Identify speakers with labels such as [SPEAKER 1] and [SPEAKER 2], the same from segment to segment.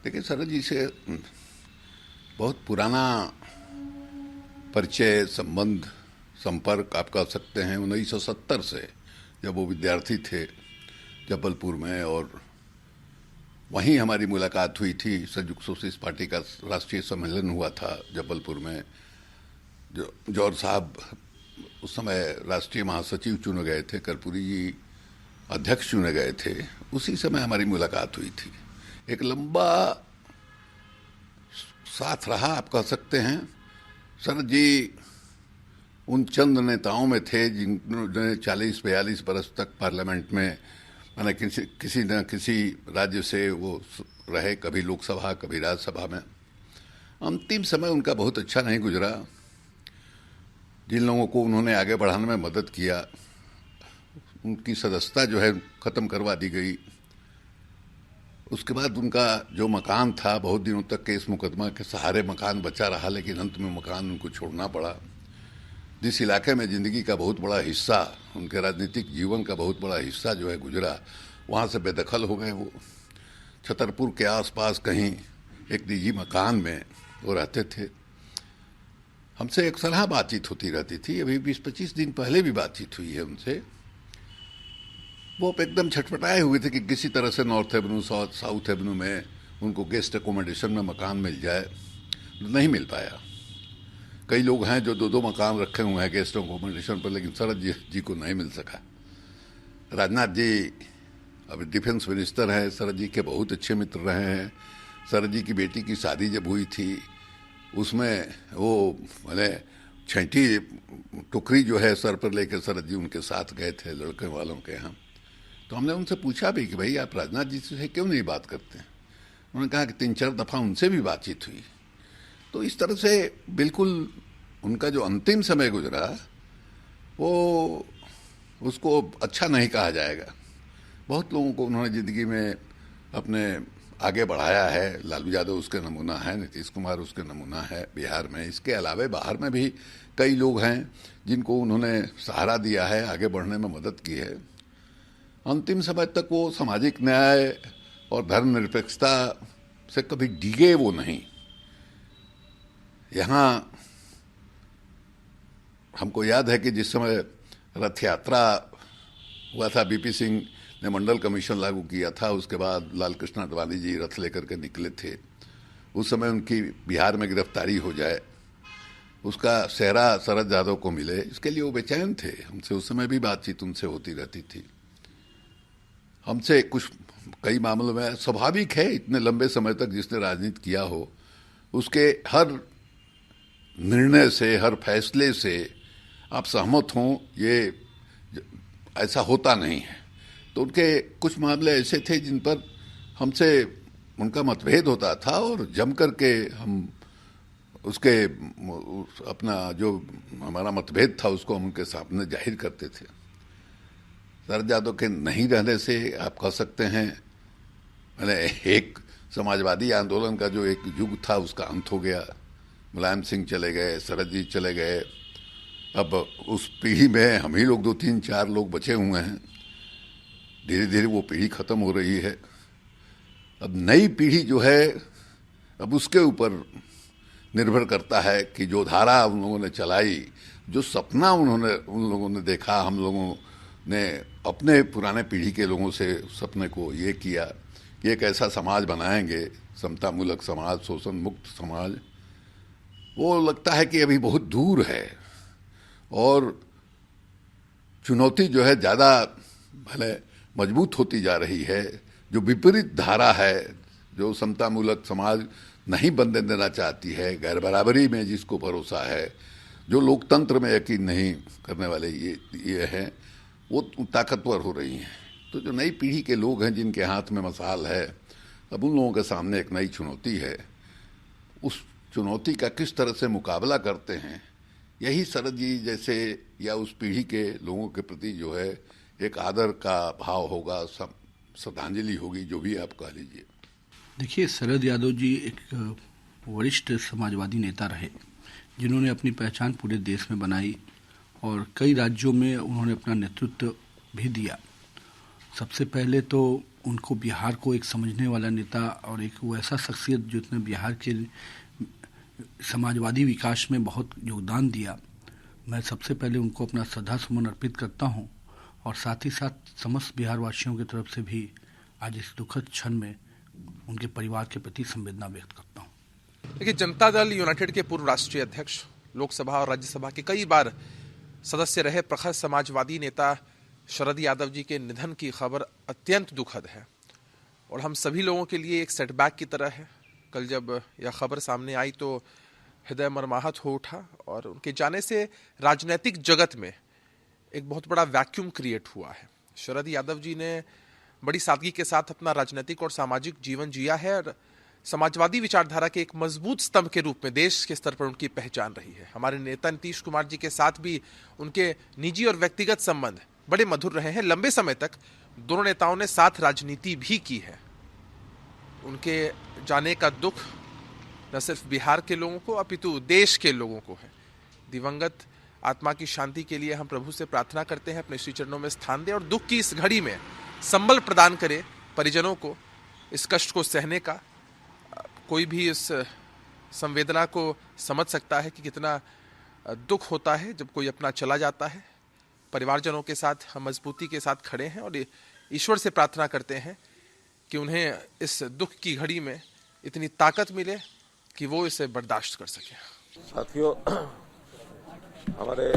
[SPEAKER 1] देखिए, शरद जी से बहुत पुराना परिचय, संबंध, संपर्क आप कह सकते हैं 1970 से, जब वो विद्यार्थी थे जबलपुर में, और वहीं हमारी मुलाकात हुई थी। संयुक्त सोशलिस्ट पार्टी का राष्ट्रीय सम्मेलन हुआ था जबलपुर में। जो जौहर साहब उस समय राष्ट्रीय महासचिव चुने गए थे, कर्पूरी जी अध्यक्ष चुने गए थे। उसी समय हमारी मुलाकात हुई थी। एक लंबा साथ रहा, आप कह सकते हैं। शरद जी उन चंद नेताओं में थे जिन्होंने 40-42 बरस तक पार्लियामेंट में, माने किसी न किसी राज्य से वो रहे, कभी लोकसभा कभी राज्यसभा में। अंतिम समय उनका बहुत अच्छा नहीं गुजरा। जिन लोगों को उन्होंने आगे बढ़ाने में मदद किया, उनकी सदस्यता जो है ख़त्म करवा दी गई। उसके बाद उनका जो मकान था, बहुत दिनों तक केस मुकदमा के सहारे मकान बचा रहा, लेकिन अंत में मकान उनको छोड़ना पड़ा। जिस इलाके में ज़िंदगी का बहुत बड़ा हिस्सा, उनके राजनीतिक जीवन का बहुत बड़ा हिस्सा जो है गुजरा, वहाँ से बेदखल हो गए। वो छतरपुर के आसपास कहीं एक निजी मकान में वो रहते थे। हमसे एक सलाह बातचीत होती रहती थी। अभी 20-25 दिन पहले भी बातचीत हुई है उनसे। वो एकदम छटपटाए हुए थे कि किसी तरह से नॉर्थ एवेन्यू, साउथ एवेन्यू में उनको गेस्ट एकोमोडेशन में मकान मिल जाए। नहीं मिल पाया। कई लोग हैं जो 2-2 मकान रखे हुए हैं गेस्ट एकोमोडेशन पर, लेकिन शरद जी को नहीं मिल सका। राजनाथ जी अभी डिफेंस मिनिस्टर हैं, शरद जी के बहुत अच्छे मित्र रहे हैं। शरद जी की बेटी की शादी जब हुई थी, उसमें वो मैंने छैंटी टोकरी जो है सर पर लेकर शरद जी उनके साथ गए थे लड़के वालों के यहाँ। तो हमने उनसे पूछा भी कि भाई आप राजनाथ जी से क्यों नहीं बात करते हैं। उन्होंने कहा कि 3-4 दफ़ा उनसे भी बातचीत हुई। तो इस तरह से बिल्कुल उनका जो अंतिम समय गुजरा, वो उसको अच्छा नहीं कहा जाएगा। बहुत लोगों को उन्होंने ज़िंदगी में अपने आगे बढ़ाया है। लालू यादव उसके नमूना है, नीतीश कुमार उसके नमूना है बिहार में। इसके अलावा बाहर में भी कई लोग हैं जिनको उन्होंने सहारा दिया है, आगे बढ़ने में मदद की है। अंतिम समय तक वो सामाजिक न्याय और धर्मनिरपेक्षता से कभी डिगे वो नहीं। यहाँ हमको याद है कि जिस समय रथ यात्रा हुआ था, बीपी सिंह ने मंडल कमीशन लागू किया था, उसके बाद लाल कृष्ण आडवाणी जी रथ लेकर के निकले थे। उस समय उनकी बिहार में गिरफ्तारी हो जाए, उसका सेहरा शरद यादव को मिले, इसके लिए वो बेचैन थे। हमसे उस समय भी बातचीत उनसे होती रहती थी। हमसे कुछ कई मामलों में स्वाभाविक है, इतने लंबे समय तक जिसने राजनीति किया हो, उसके हर निर्णय से, हर फैसले से आप सहमत हों, ये ऐसा होता नहीं है। तो उनके कुछ मामले ऐसे थे जिन पर हमसे उनका मतभेद होता था, और जम करके हम उसके अपना जो हमारा मतभेद था उसको हम उनके सामने जाहिर करते थे। शरद यादव के नहीं रहने से आप कह सकते हैं, मैंने एक समाजवादी आंदोलन का जो एक युग था उसका अंत हो गया। मुलायम सिंह चले गए, शरद जी चले गए। अब उस पीढ़ी में हम ही लोग 2-3-4 लोग बचे हुए हैं। धीरे धीरे वो पीढ़ी ख़त्म हो रही है। अब नई पीढ़ी जो है, अब उसके ऊपर निर्भर करता है कि जो धारा उन लोगों ने चलाई, जो सपना उन लोगों ने देखा, हम लोगों ने अपने पुराने पीढ़ी के लोगों से सपने को ये किया कि एक ऐसा समाज बनाएंगे, समतामूलक समाज, शोषण मुक्त समाज, वो लगता है कि अभी बहुत दूर है। और चुनौती जो है ज़्यादा भले मजबूत होती जा रही है। जो विपरीत धारा है, जो समतामूलक समाज नहीं बनने देना चाहती है, गैर बराबरी में जिसको भरोसा है, जो लोकतंत्र में यकीन नहीं करने वाले ये हैं, वो ताकतवर हो रही हैं। तो जो नई पीढ़ी के लोग हैं जिनके हाथ में मशाल है, अब उन लोगों के सामने एक नई चुनौती है। उस चुनौती का किस तरह से मुकाबला करते हैं, यही शरद जी जैसे या उस पीढ़ी के लोगों के प्रति जो है एक आदर का भाव होगा, श्रद्धांजलि होगी, जो भी आप कह लीजिए।
[SPEAKER 2] देखिए, शरद यादव जी एक वरिष्ठ समाजवादी नेता रहे, जिन्होंने अपनी पहचान पूरे देश में बनाई और कई राज्यों में उन्होंने अपना नेतृत्व भी दिया। सबसे पहले तो उनको बिहार को एक समझने वाला नेता और एक वैसा शख्सियत जिसने बिहार के समाजवादी विकास में बहुत योगदान दिया, मैं सबसे पहले उनको अपना श्रद्धा सुमन अर्पित करता हूं और साथ ही साथ समस्त बिहार वासियों की तरफ से भी आज इस दुखद क्षण में उनके परिवार के प्रति संवेदना व्यक्त करता हूं।
[SPEAKER 3] देखिए, जनता दल यूनाइटेड के पूर्व राष्ट्रीय अध्यक्ष, लोकसभा और राज्यसभा के कई बार सदस्य रहे प्रखर समाजवादी नेता शरद यादव जी के निधन की खबर अत्यंत दुखद है और हम सभी लोगों के लिए एक सेटबैक की तरह है। कल जब यह खबर सामने आई तो हृदय मर्माहत हो उठा और उनके जाने से राजनीतिक जगत में एक बहुत बड़ा वैक्यूम क्रिएट हुआ है। शरद यादव जी ने बड़ी सादगी के साथ अपना राजनीतिक और सामाजिक जीवन जिया है और समाजवादी विचारधारा के एक मजबूत स्तंभ के रूप में देश के स्तर पर उनकी पहचान रही है। हमारे नेता नीतीश कुमार जी के साथ भी उनके निजी और व्यक्तिगत संबंध बड़े मधुर रहे हैं। लंबे समय तक दोनों नेताओं ने साथ राजनीति भी की है। उनके जाने का दुख न सिर्फ बिहार के लोगों को अपितु देश के लोगों को है। दिवंगत आत्मा की शांति के लिए हम प्रभु से प्रार्थना करते हैं अपने श्री चरणों में स्थान दे और दुख की इस घड़ी में संबल प्रदान करे परिजनों को। इस कष्ट को सहने का कोई भी इस संवेदना को समझ सकता है कि कितना दुख होता है जब कोई अपना चला जाता है। परिवारजनों के साथ हम मजबूती के साथ खड़े हैं और ईश्वर से प्रार्थना करते हैं कि उन्हें इस दुख की घड़ी में इतनी ताकत मिले कि वो इसे बर्दाश्त कर सके।
[SPEAKER 4] साथियों, हमारे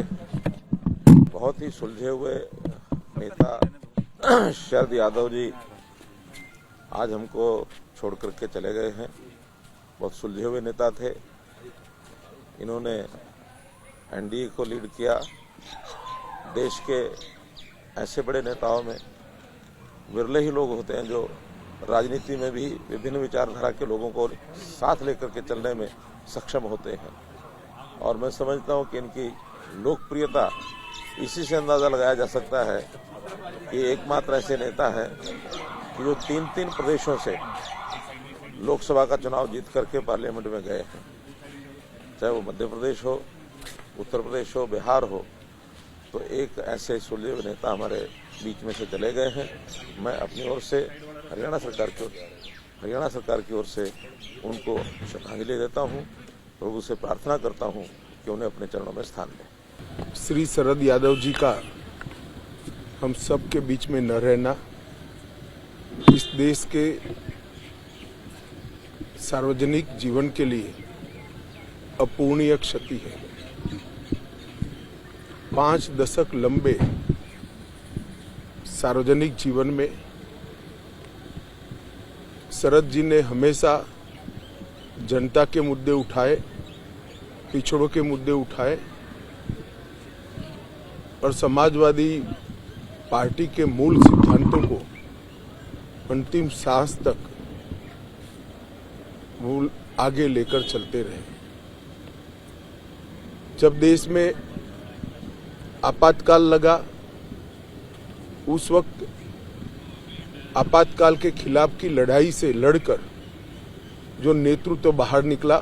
[SPEAKER 4] बहुत ही सुलझे हुए नेता शरद यादव जी आज हमको छोड़ करके चले गए हैं। बहुत सुलझे हुए नेता थे। इन्होंने एनडीए को लीड किया। देश के ऐसे बड़े नेताओं में विरले ही लोग होते हैं जो राजनीति में भी विभिन्न विचारधारा के लोगों को साथ लेकर के चलने में सक्षम होते हैं और मैं समझता हूं कि इनकी लोकप्रियता इसी से अंदाजा लगाया जा सकता है कि एकमात्र ऐसे नेता है कि जो 3 प्रदेशों से लोकसभा का चुनाव जीत करके पार्लियामेंट में गए हैं। चाहे वो मध्य प्रदेश हो, उत्तर प्रदेश हो, बिहार हो, तो एक ऐसे सुलझे हुए नेता हमारे बीच में से चले गए हैं। मैं अपनी ओर से हरियाणा सरकार की ओर से उनको श्रद्धांजलि देता हूं। प्रभु से प्रार्थना करता हूं कि उन्हें अपने चरणों में स्थान दें।
[SPEAKER 5] श्री शरद यादव जी का हम सब के बीच में न रहना इस देश के सार्वजनिक जीवन के लिए अपूर्णीय क्षति है। 5 दशक लंबे सार्वजनिक जीवन में शरद जी ने हमेशा जनता के मुद्दे उठाए, पिछड़ों के मुद्दे उठाए और समाजवादी पार्टी के मूल सिद्धांतों को अंतिम सांस तक वो आगे लेकर चलते रहे। जब देश में आपातकाल लगा, उस वक्त आपातकाल के खिलाफ की लड़ाई से लड़कर जो नेतृत्व बाहर निकला,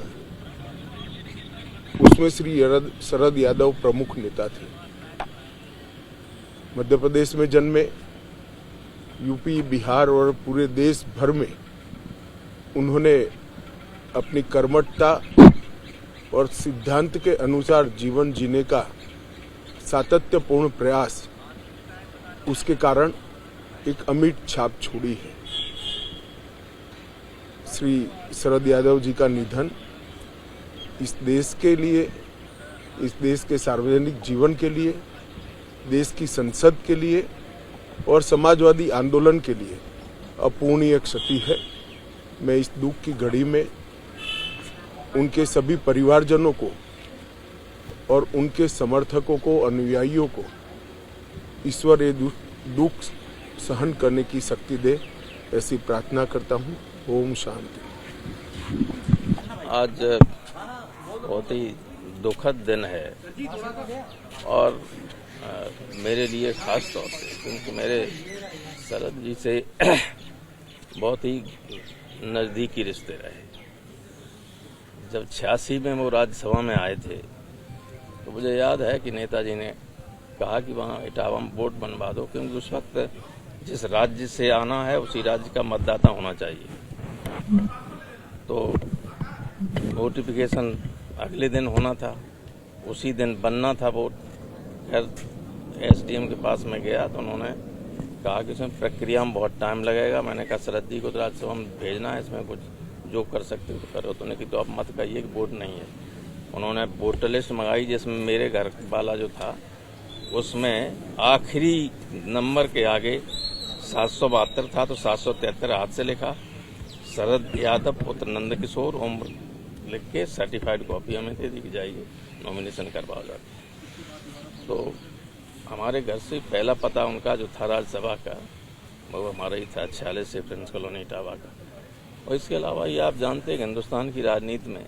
[SPEAKER 5] उसमें श्री शरद यादव प्रमुख नेता थे। मध्य प्रदेश में जन्मे, यूपी, बिहार और पूरे देश भर में उन्होंने अपनी कर्मठता और सिद्धांत के अनुसार जीवन जीने का सातत्यपूर्ण प्रयास, उसके कारण एक अमिट छाप छोड़ी है। श्री शरद यादव जी का निधन इस देश के लिए, इस देश के सार्वजनिक जीवन के लिए, देश की संसद के लिए और समाजवादी आंदोलन के लिए अपूर्णीय क्षति है। मैं इस दुख की घड़ी में उनके सभी परिवारजनों को और उनके समर्थकों को, अनुयायियों को ईश्वर ये दुख सहन करने की शक्ति दे, ऐसी प्रार्थना करता हूँ। ओम शांति।
[SPEAKER 6] आज बहुत ही दुखद दिन है और मेरे लिए खास तौर से, क्योंकि मेरे शरद जी से बहुत ही नज़दीकी रिश्ते रहे। जब 86 में वो राज्यसभा में आए थे तो मुझे याद है कि नेताजी ने कहा कि वहाँ इटावा में बोट बनवा दो, क्योंकि उस वक्त जिस राज्य से आना है उसी राज्य का मतदाता होना चाहिए। तो नोटिफिकेशन अगले दिन होना था, उसी दिन बनना था वोट। खैर एसडीएम के पास में गया तो उन्होंने कहा कि इसमें प्रक्रिया में बहुत टाइम लगेगा। मैंने कहा शरद जी को तो राज्यसभा में भेजना है, इसमें कुछ जो कर सकते हो तो करो। तो उन्होंने कहा तो आप मत कहिए कि वोट नहीं है। उन्होंने वोटर लिस्ट मंगाई, जिसमें मेरे घर वाला जो था उसमें आखिरी नंबर के आगे 772 था, तो 773 हाथ से लिखा, शरद यादव पुत्र नंद किशोर उम्र लिख के सर्टिफाइड कॉपी हमें दे दी जाइए, नॉमिनेशन करवाओ जाके। तो हमारे घर से पहला पता उनका जो था राज्यसभा का, वो हमारा ही था 46 से प्रिंस कॉलोनी इटावा का। और इसके अलावा ये आप जानते हैं कि हिंदुस्तान की राजनीति में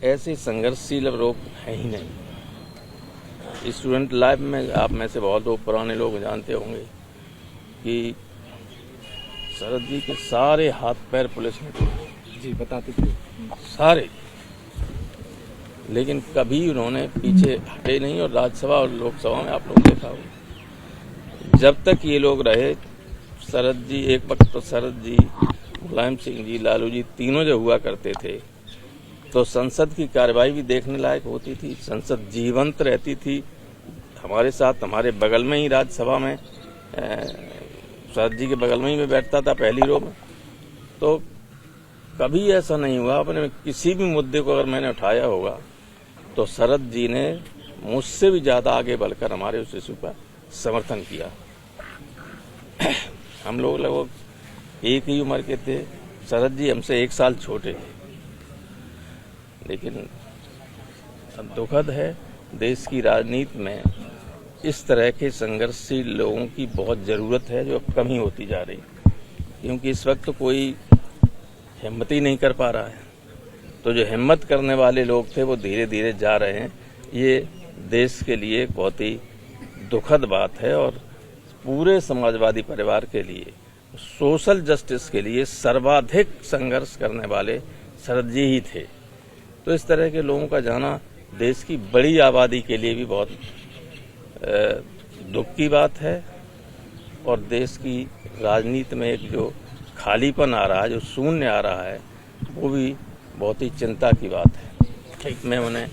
[SPEAKER 6] ऐसे संघर्षशील लोग हैं ही नहीं। स्टूडेंट लाइफ में आप में से बहुत लोग पुराने लोग जानते होंगे कि शरद जी के सारे हाथ पैर पुलिस ने तोड़े।
[SPEAKER 7] जी बताते थे
[SPEAKER 6] सारे, लेकिन कभी उन्होंने पीछे हटे नहीं। और राज्यसभा और लोकसभा में आप लोग देखा हो, जब तक ये लोग रहे, शरद जी एक वक्त तो शरद जी, मुलायम सिंह जी, लालू जी तीनों जो हुआ करते थे तो संसद की कार्यवाही भी देखने लायक होती थी, संसद जीवंत रहती थी। हमारे साथ हमारे बगल में ही राज्यसभा में शरद जी के बगल में ही मैं बैठता था पहली रो में। तो कभी ऐसा नहीं हुआ, अपने किसी भी मुद्दे को अगर मैंने उठाया होगा तो शरद जी ने मुझसे भी ज्यादा आगे बढ़कर हमारे उस इशू का समर्थन किया। हम लोग लगभग एक ही उम्र के थे, शरद जी हमसे 1 साल छोटे थे। लेकिन दुखद है, देश की राजनीति में इस तरह के संघर्षशील लोगों की बहुत जरूरत है, जो अब कम ही होती जा रही, क्योंकि इस वक्त तो कोई हिम्मत ही नहीं कर पा रहा है। तो जो हिम्मत करने वाले लोग थे वो धीरे धीरे जा रहे हैं। ये देश के लिए बहुत ही दुखद बात है और पूरे समाजवादी परिवार के लिए, सोशल जस्टिस के लिए सर्वाधिक संघर्ष करने वाले शरद जी ही थे। तो इस तरह के लोगों का जाना देश की बड़ी आबादी के लिए भी बहुत दुख की बात है और देश की राजनीति में एक जो खालीपन आ रहा है, जो शून्य आ रहा है, वो भी बहुत ही चिंता की बात है। मैं उन्हें